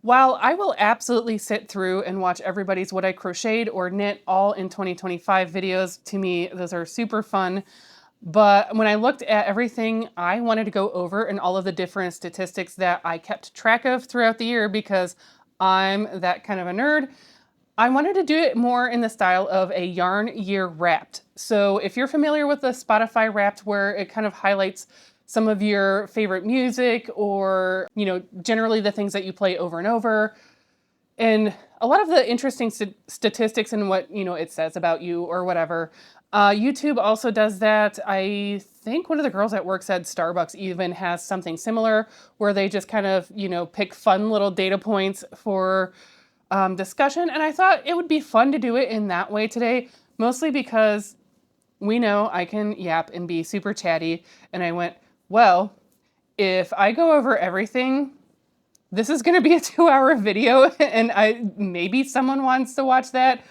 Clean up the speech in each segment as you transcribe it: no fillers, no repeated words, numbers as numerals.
While I will absolutely sit through and watch everybody's What I Crocheted or Knit all in 2025 videos, to me, those are super fun. But when I looked at everything I wanted to go over and all of the different statistics that I kept track of throughout the year because I'm that kind of a nerd, I wanted to do it more in the style of a yarn year wrapped. So if you're familiar with the Spotify Wrapped, where it kind of highlights some of your favorite music or, generally the things that you play over and over, and a lot of the interesting statistics and what, it says about you or whatever. YouTube also does that. I think one of the girls at work said Starbucks even has something similar where they just kind of, pick fun little data points for discussion. And I thought it would be fun to do it in that way today, mostly because we know I can yap and be super chatty. And I went, well, if I go over everything, this is going to be a 2-hour video and maybe someone wants to watch that.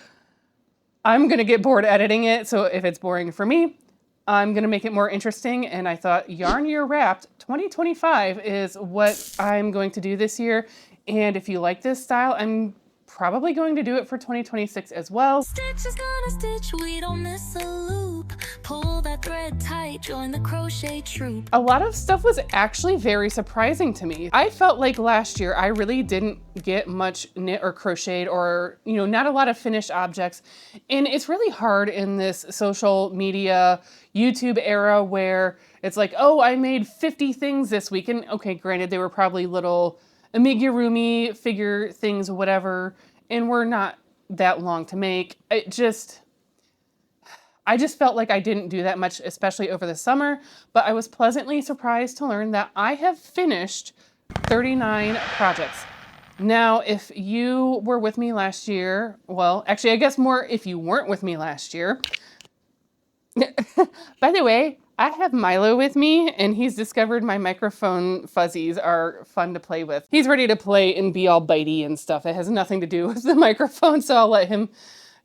I'm going to get bored editing it. So if it's boring for me, I'm going to make it more interesting. And I thought Yarn Year Wrapped 2025 is what I'm going to do this year. And if you like this style, I'm probably going to do it for 2026 as well. Stitch is gonna stitch, we don't miss a loop. Pull that thread tight, join the crochet troop. A lot of stuff was actually very surprising to me. I felt like last year I really didn't get much knit or crocheted or, not a lot of finished objects. And it's really hard in this social media YouTube era where it's like, oh, I made 50 things this week. And okay, granted, they were probably little amigurumi figure things, whatever, and were not that long to make. I just felt like I didn't do that much, especially over the summer, but I was pleasantly surprised to learn that I have finished 39 projects. Now, if you were with me last year, well, actually, I guess more if you weren't with me last year. By the way, I have Milo with me, and he's discovered my microphone fuzzies are fun to play with. He's ready to play and be all bitey and stuff. It has nothing to do with the microphone, so I'll let him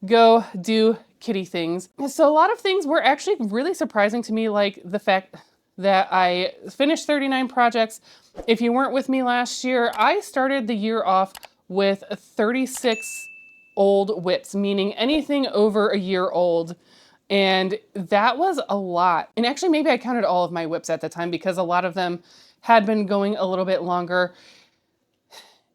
go do kitty things. So a lot of things were actually really surprising to me, like the fact that I finished 39 projects. If you weren't with me last year, I started the year off with 36 old WIPs, meaning anything over a year old. And that was a lot. And actually, maybe I counted all of my WIPs at the time because a lot of them had been going a little bit longer.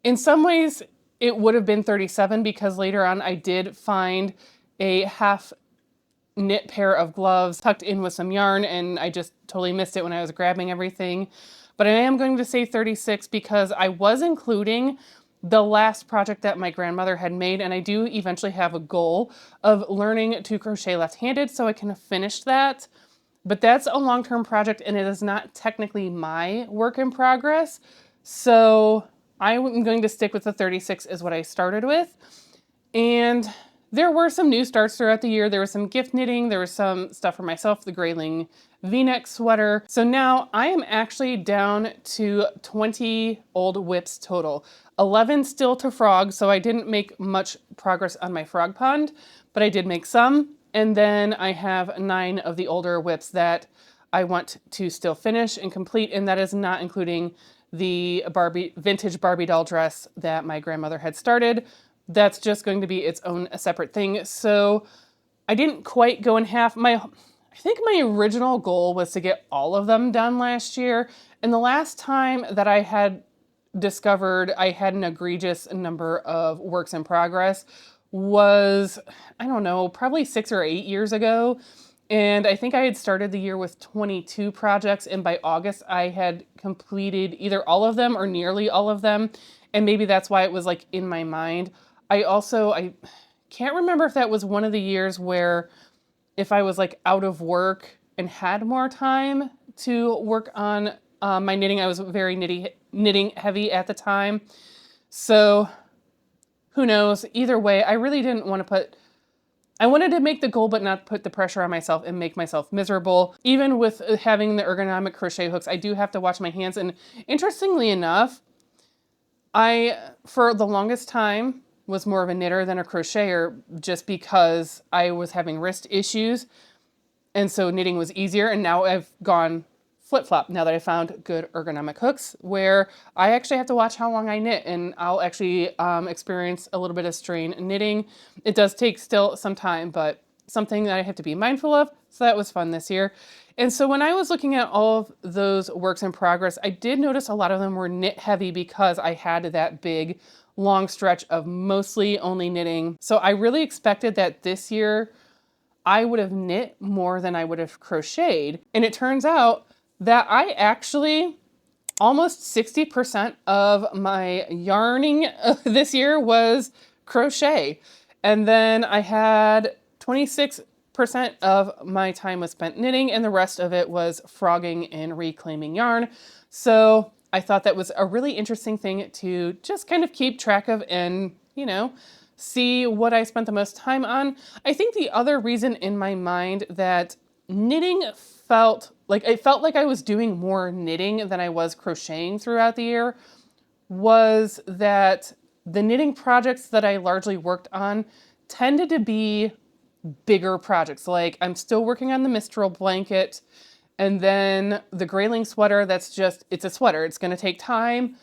In some ways, it would have been 37 because later on I did find a half knit pair of gloves tucked in with some yarn, and I just totally missed it when I was grabbing everything. But I am going to say 36 because I was including the last project that my grandmother had made, and I do eventually have a goal of learning to crochet left-handed so I can finish that. But that's a long-term project, and it is not technically my work in progress. So I'm going to stick with the 36 is what I started with. And there were some new starts throughout the year. There was some gift knitting. There was some stuff for myself, the Grayling V-neck sweater. So now I am actually down to 20 old WIPs total. 11 still to frog, so I didn't make much progress on my frog pond, but I did make some. And then I have 9 of the older WIPs that I want to still finish and complete, and that is not including the vintage Barbie doll dress that my grandmother had started. That's just going to be its own separate thing. So I didn't quite go in half. I think my original goal was to get all of them done last year. And the last time that I had discovered I had an egregious number of works in progress was, I don't know, probably 6 or 8 years ago. And I think I had started the year with 22 projects, and by August I had completed either all of them or nearly all of them. And maybe that's why it was like in my mind. I can't remember if that was one of the years where if I was like out of work and had more time to work on my knitting. I was very knitting heavy at the time. So who knows? Either way, I really didn't want to I wanted to make the goal but not put the pressure on myself and make myself miserable. Even with having the ergonomic crochet hooks, I do have to watch my hands. And interestingly enough, I, for the longest time, was more of a knitter than a crocheter just because I was having wrist issues. And so knitting was easier. And now I've gone flip-flop now that I found good ergonomic hooks where I actually have to watch how long I knit, and I'll actually experience a little bit of strain knitting. It does take still some time, but something that I have to be mindful of. So that was fun this year. And so when I was looking at all of those works in progress, I did notice a lot of them were knit heavy because I had that big long stretch of mostly only knitting. So I really expected that this year I would have knit more than I would have crocheted. And it turns out that I actually, almost 60% of my yarning this year was crochet. And then I had 26% of my time was spent knitting, and the rest of it was frogging and reclaiming yarn. So I thought that was a really interesting thing to just kind of keep track of and, you know, see what I spent the most time on. I think the other reason in my mind that knitting felt like I was doing more knitting than I was crocheting throughout the year was that the knitting projects that I largely worked on tended to be bigger projects. Like I'm still working on the Mistral blanket, and then the Grayling sweater, it's a sweater. It's going to take time.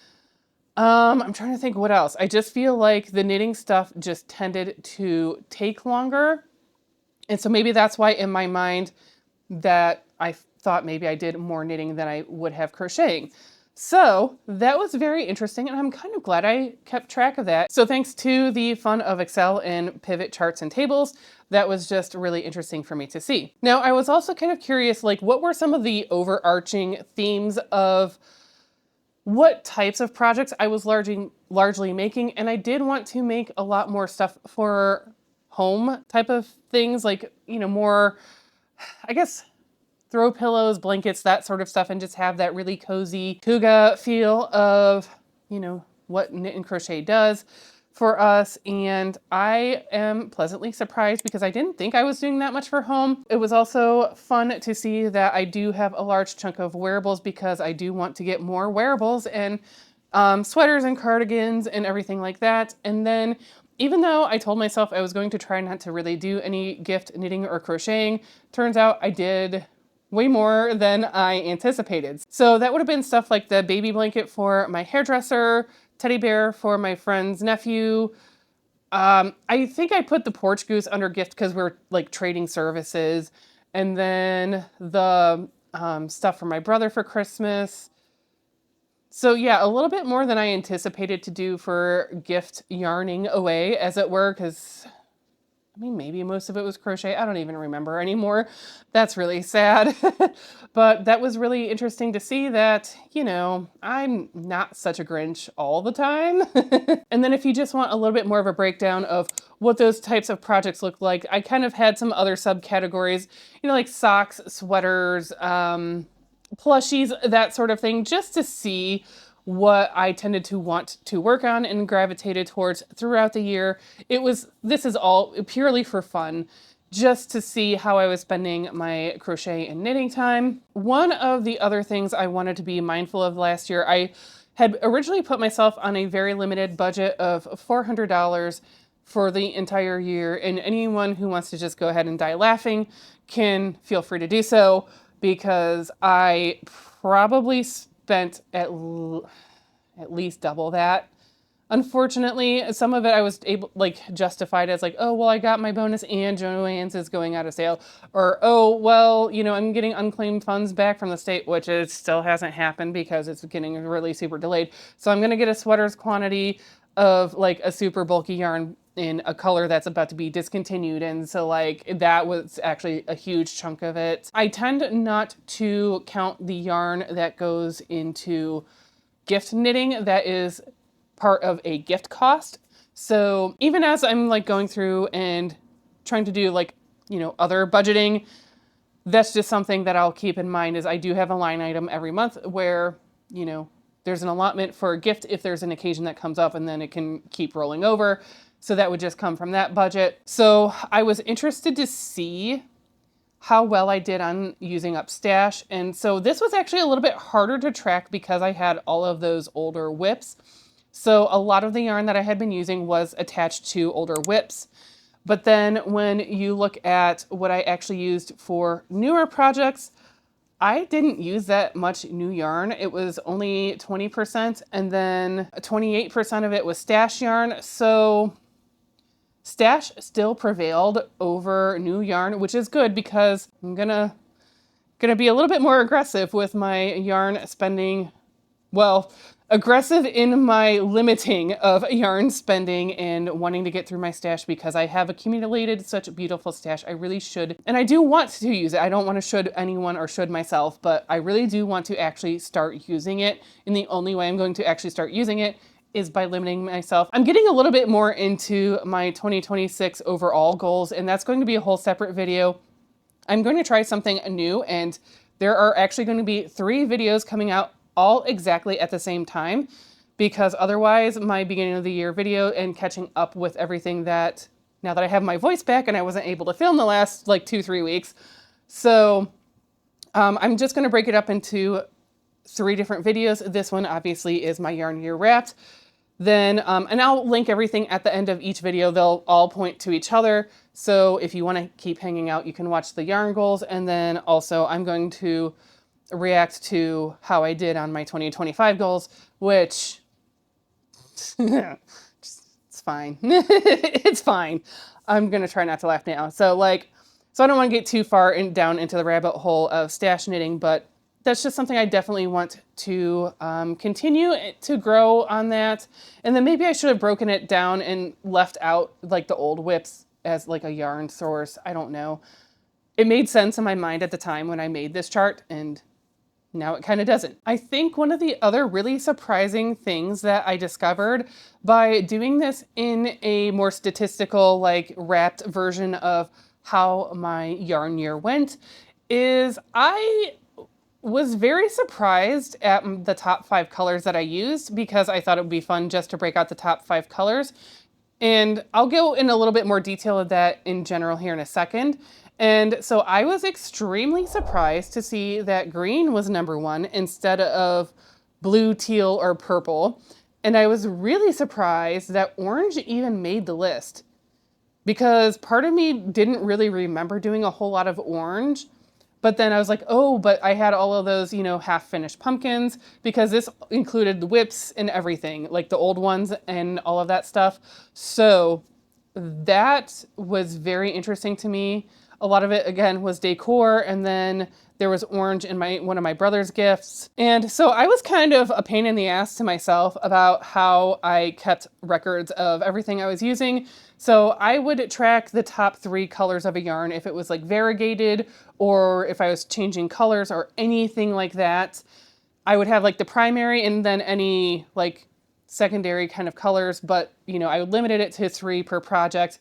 I'm trying to think what else. I just feel like the knitting stuff just tended to take longer. And so maybe that's why in my mind that I thought maybe I did more knitting than I would have crocheting. So that was very interesting, and I'm kind of glad I kept track of that. So thanks to the fun of Excel and pivot charts and tables, that was just really interesting for me to see. Now, I was also kind of curious, like what were some of the overarching themes of what types of projects I was largely making, and I did want to make a lot more stuff for home type of things, like, you know, more, I guess, throw pillows, blankets, that sort of stuff, and just have that really cozy Kuga feel of, you know, what knit and crochet does for us. And I am pleasantly surprised because I didn't think I was doing that much for home. It was also fun to see that I do have a large chunk of wearables because I do want to get more wearables and sweaters and cardigans and everything like that. And then even though I told myself I was going to try not to really do any gift knitting or crocheting, turns out I did way more than I anticipated. So that would have been stuff like the baby blanket for my hairdresser, teddy bear for my friend's nephew. I think I put the porch goose under gift because we're like trading services. And then the stuff for my brother for Christmas. So yeah, a little bit more than I anticipated to do for gift yarning away, as it were, because I mean, maybe most of it was crochet. I don't even remember anymore. That's really sad. But that was really interesting to see that, you know, I'm not such a Grinch all the time. And then if you just want a little bit more of a breakdown of what those types of projects look like, I kind of had some other subcategories, you know, like socks, sweaters, plushies, that sort of thing, just to see what I tended to want to work on and gravitated towards throughout the year. This is all purely for fun, just to see how I was spending my crochet and knitting time. One of the other things I wanted to be mindful of last year, I had originally put myself on a very limited budget of $400 for the entire year, and anyone who wants to just go ahead and die laughing can feel free to do so, because I probably spent at least double that. Unfortunately, some of it I was justified as like, oh, well, I got my bonus and Joann's is going out of sale. Or, oh, well, you know, I'm getting unclaimed funds back from the state, which it still hasn't happened because it's getting really super delayed. So I'm going to get a sweater's quantity of like a super bulky yarn in a color that's about to be discontinued. And so like that was actually a huge chunk of it. I tend not to count the yarn that goes into gift knitting that is part of a gift cost. So even as I'm like going through and trying to do like, you know, other budgeting, that's just something that I'll keep in mind is I do have a line item every month where, you know, there's an allotment for a gift if there's an occasion that comes up, and then it can keep rolling over. So that would just come from that budget. So I was interested to see how well I did on using up stash. And so this was actually a little bit harder to track because I had all of those older whips. So a lot of the yarn that I had been using was attached to older whips. But then when you look at what I actually used for newer projects, I didn't use that much new yarn. It was only 20%, and then 28% of it was stash yarn. So stash still prevailed over new yarn, which is good because I'm gonna be a little bit more aggressive with my yarn spending. Well, aggressive in my limiting of yarn spending and wanting to get through my stash because I have accumulated such a beautiful stash. I really should, and I do want to use it. I don't want to should anyone or should myself, but I really do want to actually start using it. And the only way I'm going to actually start using it is by limiting myself. I'm getting a little bit more into my 2026 overall goals, and that's going to be a whole separate video. I'm going to try something new, and there are actually going to be 3 videos coming out all exactly at the same time, because otherwise my beginning of the year video and catching up with everything that, now that I have my voice back and I wasn't able to film the last like 2-3 weeks. So I'm just going to break it up into 3 different videos. This one obviously is my yarn year wrapped. Then, and I'll link everything at the end of each video. They'll all point to each other. So if you want to keep hanging out, you can watch the yarn goals. And then also I'm going to react to how I did on my 2025 goals, which it's fine. It's fine. I'm going to try not to laugh now. So I don't want to get too far down into the rabbit hole of stash knitting, but that's just something I definitely want to continue to grow on that. And then maybe I should have broken it down and left out like the old whips as like a yarn source. I don't know. It made sense in my mind at the time when I made this chart, and now it kind of doesn't. I think one of the other really surprising things that I discovered by doing this in a more statistical, like wrapped version of how my yarn year went is I was very surprised at the top 5 colors that I used, because I thought it would be fun just to break out the top 5 colors. And I'll go in a little bit more detail of that in general here in a second. And so I was extremely surprised to see that green was number 1 instead of blue, teal, or purple. And I was really surprised that orange even made the list, because part of me didn't really remember doing a whole lot of orange. But then I was like, oh, but I had all of those, half-finished pumpkins, because this included the whips and everything, like the old ones and all of that stuff. So that was very interesting to me. A lot of it, again, was decor, and then there was orange in one of my brother's gifts. And so I was kind of a pain in the ass to myself about how I kept records of everything I was using. So I would track the top 3 colors of a yarn if it was like variegated, or if I was changing colors or anything like that. I would have like the primary and then any like secondary kind of colors, but I limited it to 3 per project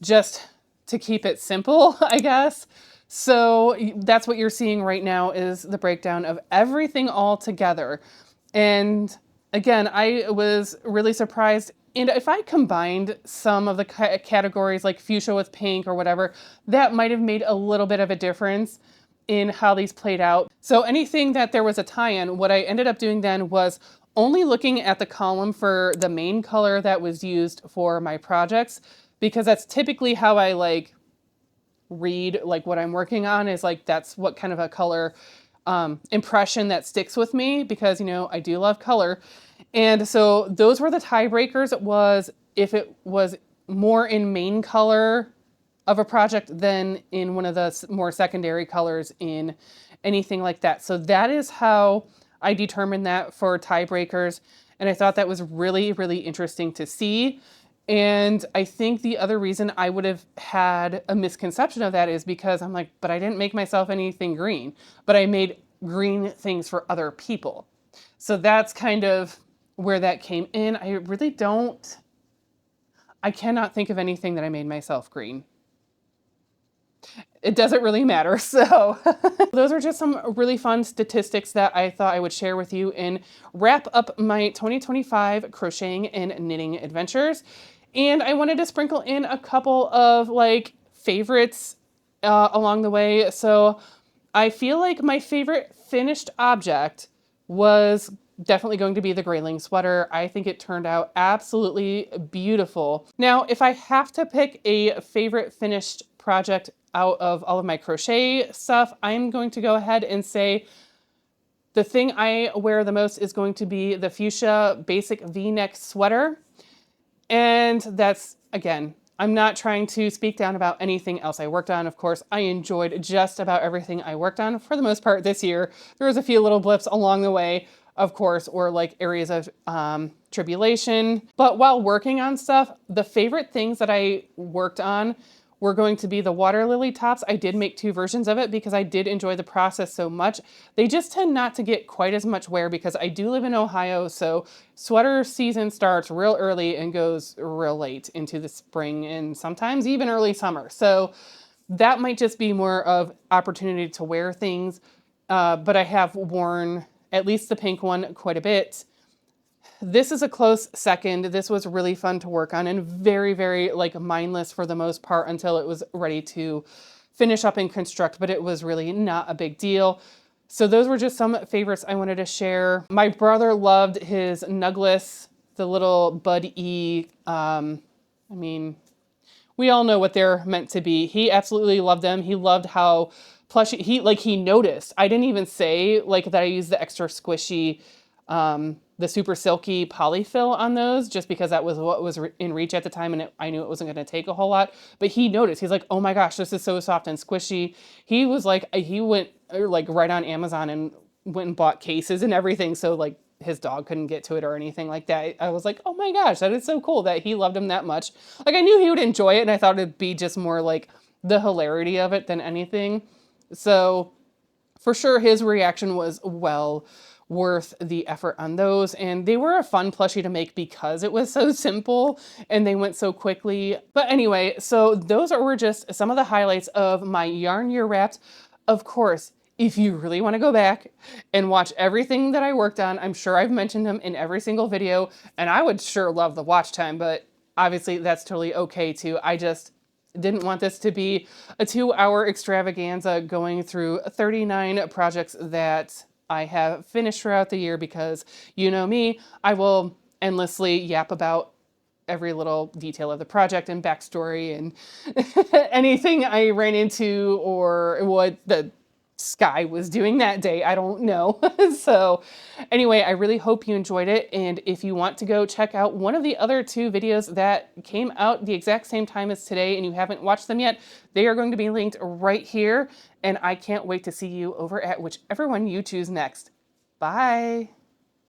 just to keep it simple, I guess. So that's what you're seeing right now, is the breakdown of everything all together. And again, I was really surprised. And if I combined some of the categories like fuchsia with pink or whatever, that might have made a little bit of a difference in how these played out. So anything that there was a tie-in, what I ended up doing then was only looking at the column for the main color that was used for my projects, because that's typically how I read what I'm working on, is that's what kind of a color impression that sticks with me, because I do love color. And so those were the tiebreakers. It was if it was more in main color of a project than in one of the more secondary colors in anything like that. So that is how I determined that for tiebreakers. And I thought that was really, really interesting to see. And I think the other reason I would have had a misconception of that is because I'm like, but I didn't make myself anything green, but I made green things for other people. So that's kind of where that came in. I cannot think of anything that I made myself green. It doesn't really matter. So those are just some really fun statistics that I thought I would share with you and wrap up my 2025 crocheting and knitting adventures. And I wanted to sprinkle in a couple of favorites along the way. So I feel like my favorite finished object was definitely going to be the Grayling sweater. I think it turned out absolutely beautiful. Now, if I have to pick a favorite finished project out of all of my crochet stuff, I'm going to go ahead and say the thing I wear the most is going to be the fuchsia basic V-neck sweater. And that's, again, I'm not trying to speak down about anything else I worked on. Of course, I enjoyed just about everything I worked on for the most part this year. There was a few little blips along the way, of course, or like areas of tribulation. But while working on stuff, the favorite things that I worked on were going to be the water lily tops. I did make 2 versions of it because I did enjoy the process so much. They just tend not to get quite as much wear because I do live in Ohio, so sweater season starts real early and goes real late into the spring and sometimes even early summer. So that might just be more of opportunity to wear things, but I have worn at least the pink one quite a bit. This is a close second. This was really fun to work on and very, very like mindless for the most part until it was ready to finish up and construct, but it was really not a big deal. So those were just some favorites I wanted to share. My brother loved his Nugless, the little Bud E. I mean, we all know what they're meant to be. He absolutely loved them. He loved how plushy, he noticed. I didn't even say like that I used the extra squishy, the super silky polyfill on those just because that was what was in reach at the time and I knew it wasn't going to take a whole lot. But he noticed. He's like, oh my gosh, this is so soft and squishy. He was like, he went like right on Amazon and went and bought cases and everything. So like his dog couldn't get to it or anything like that. I was like, oh my gosh, that is so cool that he loved him that much. Like I knew he would enjoy it and I thought it'd be just more like the hilarity of it than anything. So for sure his reaction was well worth the effort on those, and they were a fun plushie to make because it was so simple and they went so quickly. But anyway, so those were just some of the highlights of my Yarn Year Wrapped. Of course, if you really want to go back and watch everything that I worked on, I'm sure I've mentioned them in every single video, and I would sure love the watch time, but obviously that's totally okay too. I just didn't want this to be a 2-hour extravaganza going through 39 projects that I have finished throughout the year because you know me, I will endlessly yap about every little detail of the project and backstory and anything I ran into or what the sky was doing that day. I don't know. So anyway, I really hope you enjoyed it. And if you want to go check out one of the other 2 videos that came out the exact same time as today and you haven't watched them yet, they are going to be linked right here. And I can't wait to see you over at whichever one you choose next. Bye.